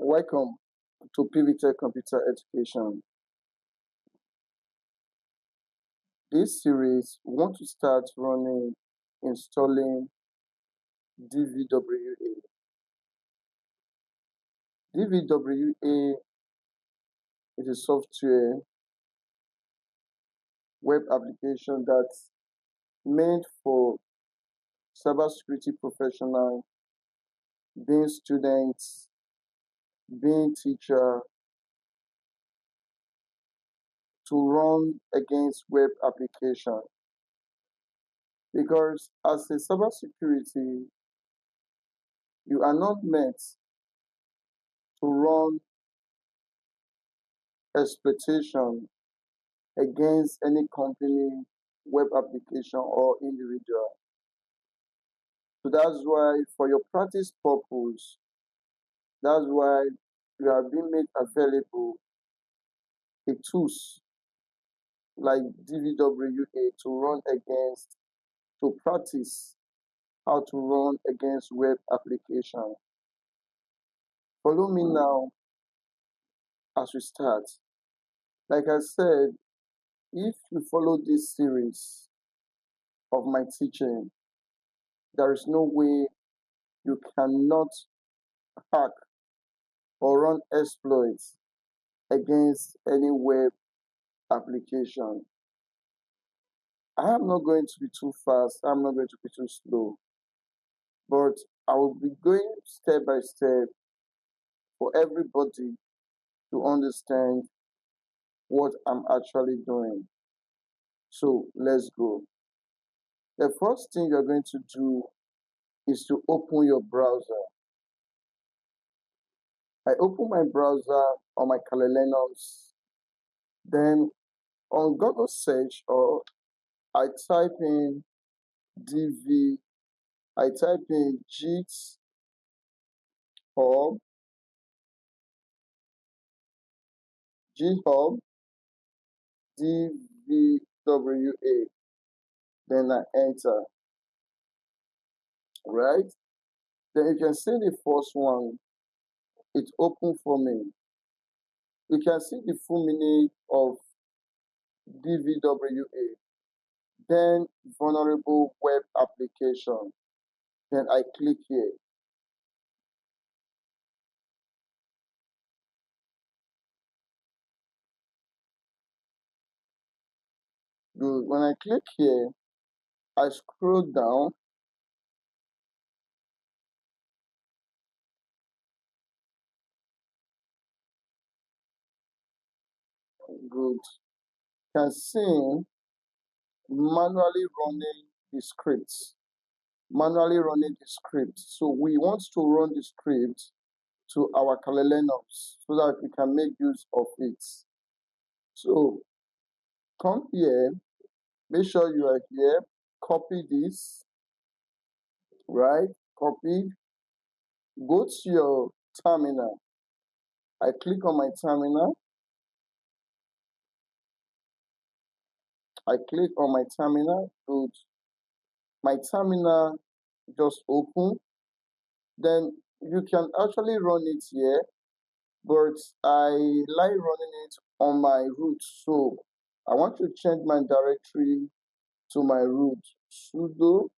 Welcome to Pivotal Computer Education. This series, we want to start installing Dvwa. Dvwa is a software web application that's meant for cybersecurity professionals, being students, being teacher, to run against web application. Because as a cybersecurity, you are not meant to run exploitation against any company, web application, or individual. So that's why, for your practice purpose, that's why you have been made available a tools like Dvwa to practice how to run against web application. Follow me now as we start. Like I said, if you follow this series of my teaching, there is no way you cannot hack or run exploits against any web application. I am not going to be too fast, I'm not going to be too slow, but I will be going step by step for everybody to understand what I'm actually doing. So let's go. The first thing you're going to do is to open your browser. I open my browser on my Linux, then on Google search, or I type in GitHub, Dvwa, then I enter, right? Then you can see the first one, it's open for me. You can see the full meaning of Dvwa, then vulnerable web application. Then I click here. Good. When I click here, I scroll down. Good. You can see manually running the scripts. So we want to run the script to our Linux so that we can make use of it. So come here, make sure you are here, copy this, right? Copy, go to your terminal. I click on my terminal. Good. My terminal just open. Then you can actually run it here, but I like running it on my root. So I want to change my directory to my root. Sudo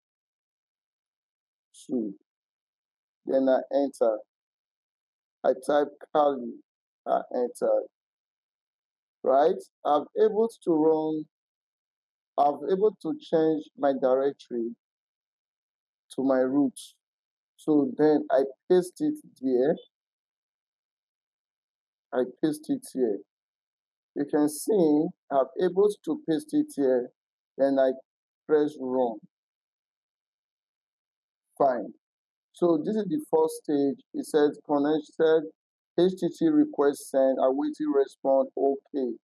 su. Then I enter. I type Kali. I enter. Right? I've able to change my directory to my root. So then I paste it here. I paste it here. You can see I'm able to paste it here. Then I press run. Fine. So this is the first stage. It says connected, HTTP request sent, awaiting response, okay.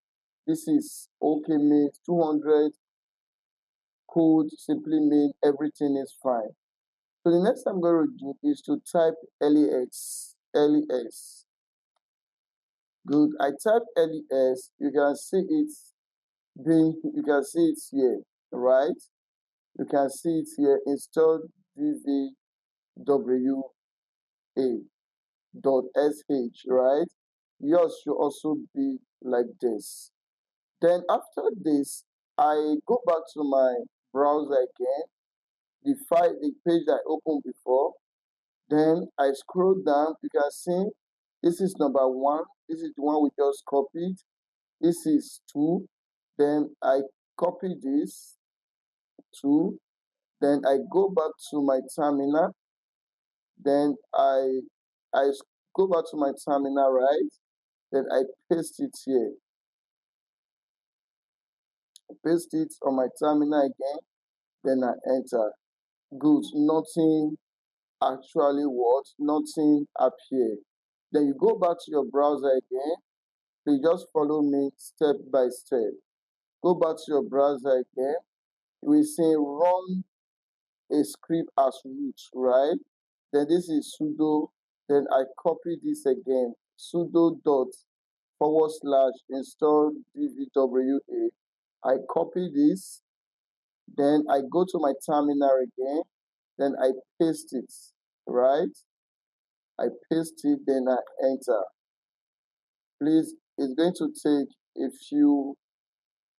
This is okay means 200 could simply mean everything is fine. So the next I'm going to do is to type LES. Good. I type LES. You can see it here, right? You can see it here. Install Dvwa. .sh, right? Yours should also be like this. Then after this, I go back to my browser again, the page that I opened before. Then I scroll down. You can see this is number one. This is the one we just copied. This is two. Then I copy this two. Then I go back to my terminal. Then I go back to my terminal, right? Then I paste it here. Paste it on my terminal again. Then I enter. Good. Nothing actually works. Nothing appear. Then you go back to your browser again. You just follow me step by step. Go back to your browser again. You will see run a script as root, right? Then this is sudo. Then I copy this again. Sudo dot forward slash install dvwa. I copy this. Then I go to my terminal again. Then I paste it, right? I paste it. Then I enter. Please, it's going to take a few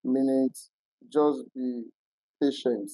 minutes. Just be patient.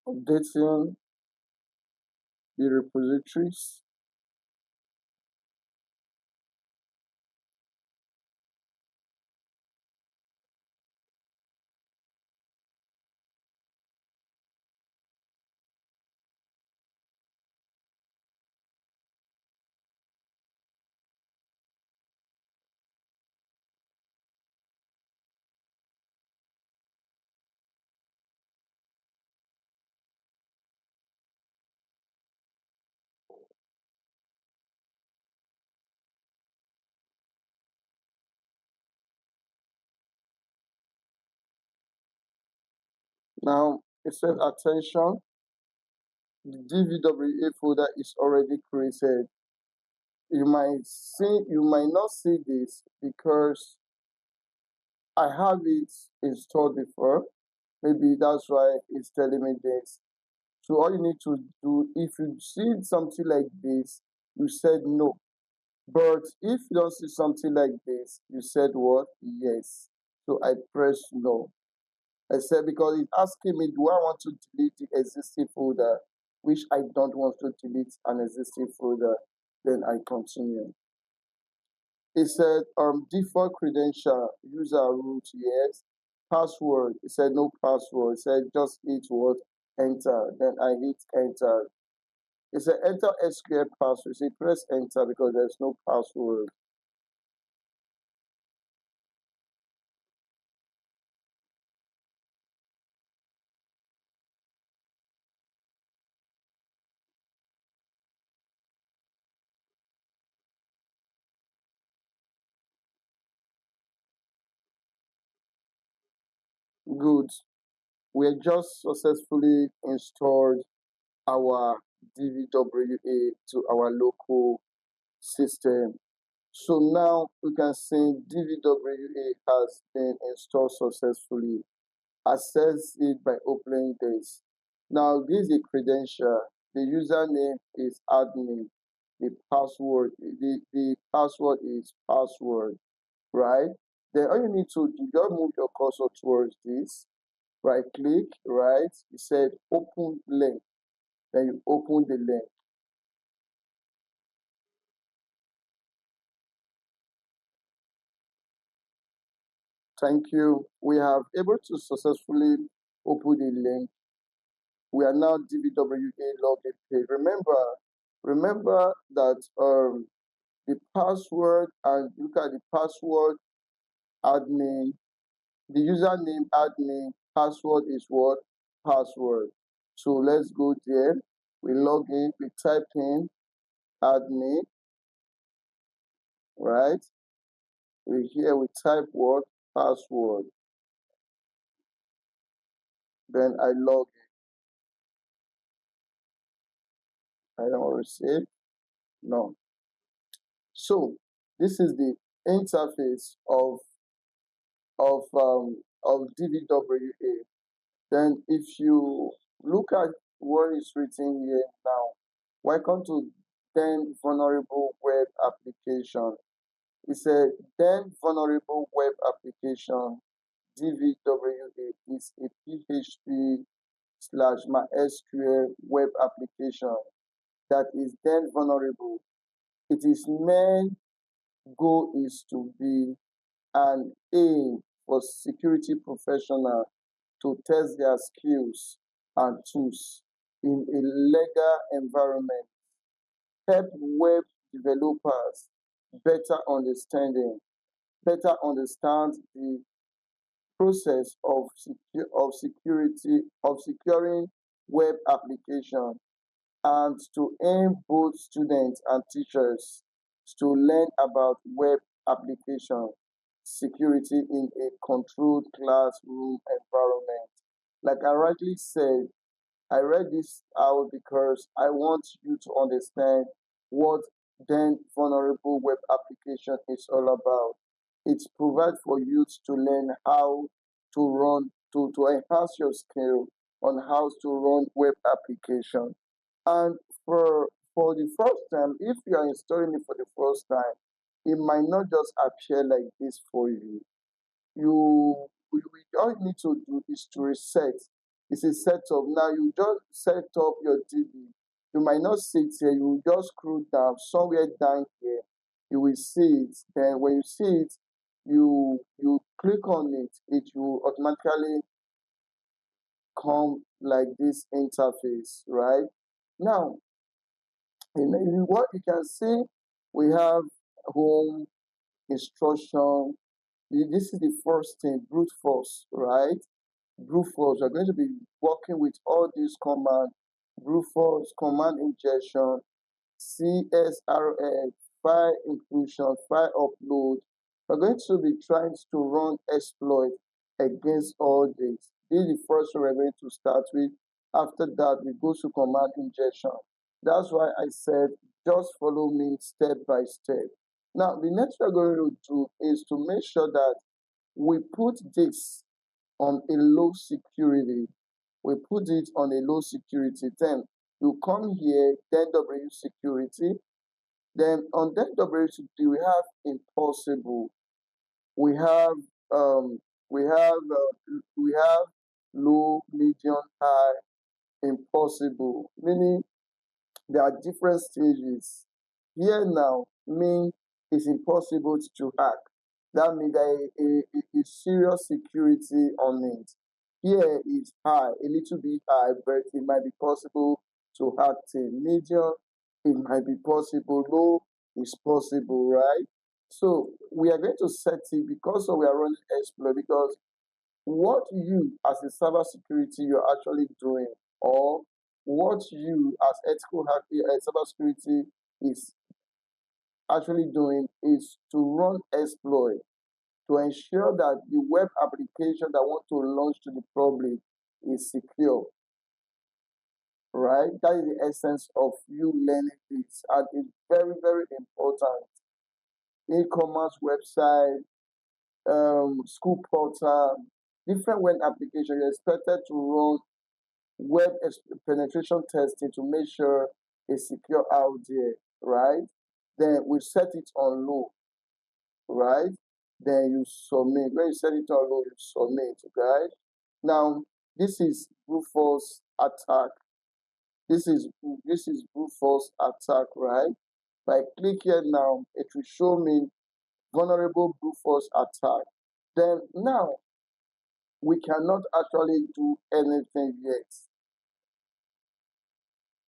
Updating the repositories. Now, it says attention, the DVWA folder is already created. You might not see this because I have it installed before. Maybe that's why it's telling me this. So all you need to do, if you see something like this, you said no. But if you don't see something like this, you said what? Yes. So I press no. I said because it's asking me, do I want to delete the existing folder, which I don't want to delete an existing folder. Then I continue. It said default credential, user root, yes. Password, it said no password. It said just hit what? Enter. Then I hit enter. It said enter SQL password. So press enter because there's no password. Good. We just successfully installed our DVWA to our local system. So now we can say DVWA has been installed successfully. Access it by opening this. Now this is a credential. The username is admin. The password is password, right? Then all you need to do, just move your cursor towards this. right click, right? You said open link, then you open the link. Thank you. We have able to successfully open the link. We are now DVWA login page. Remember that the password, and look at the password admin, the username admin, password is what? Password. So let's go there. We log in, we type in admin, right? We type what? Password. Then I log in. I don't receive. No. So this is the interface of DVWA. Then if you look at what is written here now, welcome to then vulnerable web application. It said then vulnerable web application DVWA is a PHP/MySQL web application that is then vulnerable. It is main goal is to be an aim for security professionals to test their skills and tools in a legal environment, help web developers better understand the process of securing web application, and to aim both students and teachers to learn about web application security in a controlled classroom environment. Like I rightly said, I read this out because I want you to understand what then vulnerable web application is all about. It provides for youth to learn how to run, to enhance your skill on how to run web application. And for the first time, if you are installing it for the first time, it might not just appear like this for you. All you need to do is to reset. It's a setup. Now you just set up your DB. You might not see it here. You will just scroll down somewhere down here. You will see it. Then when you see it, you click on it. It will automatically come like this interface, right? Now, what you can see, we have home instruction. This is the first thing, brute force, right? Brute force. We're going to be working with all these commands: brute force, command injection, CSRF, file inclusion, file upload. We're going to be trying to run exploit against all this. This is the first one we're going to start with. After that, we go to command injection. That's why I said just follow me step by step. Now, the next we're going to do is to make sure that we put this on a low security. We put it on a low security. Then you come here, then W security. Then on then W security, we have impossible. We have we have low, medium, high, impossible. Meaning there are different stages. Here now means it's impossible to hack. That means there is serious security on it. Here is high, a little bit high, but it might be possible to hack to medium. It might be possible. Low is possible, right? So we are going to set it because we are running exploit, because what you as a cybersecurity you're actually doing, or what you as ethical cybersecurity is actually doing, is to run exploit to ensure that the web application that want to launch to the public is secure, right? That is the essence of you learning this, and it's very, very important. E-commerce website, school portal, different web application, you're expected to run penetration testing to make sure it's secure out there, right? Then we set it on low, right? Then you submit. When you set it on low, you submit, guys. Now, this is brute force attack. This is brute force attack, right? If I click here now, it will show me vulnerable brute force attack. Then now we cannot actually do anything yet.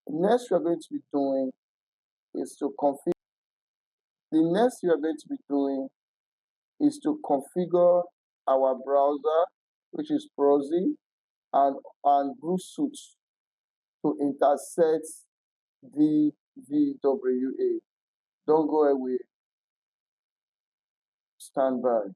Next we are going to be doing is to configure. The next we are going to be doing is to configure our browser, which is proxy, and Bluetooth to intercept DVWA. Don't go away. Stand by.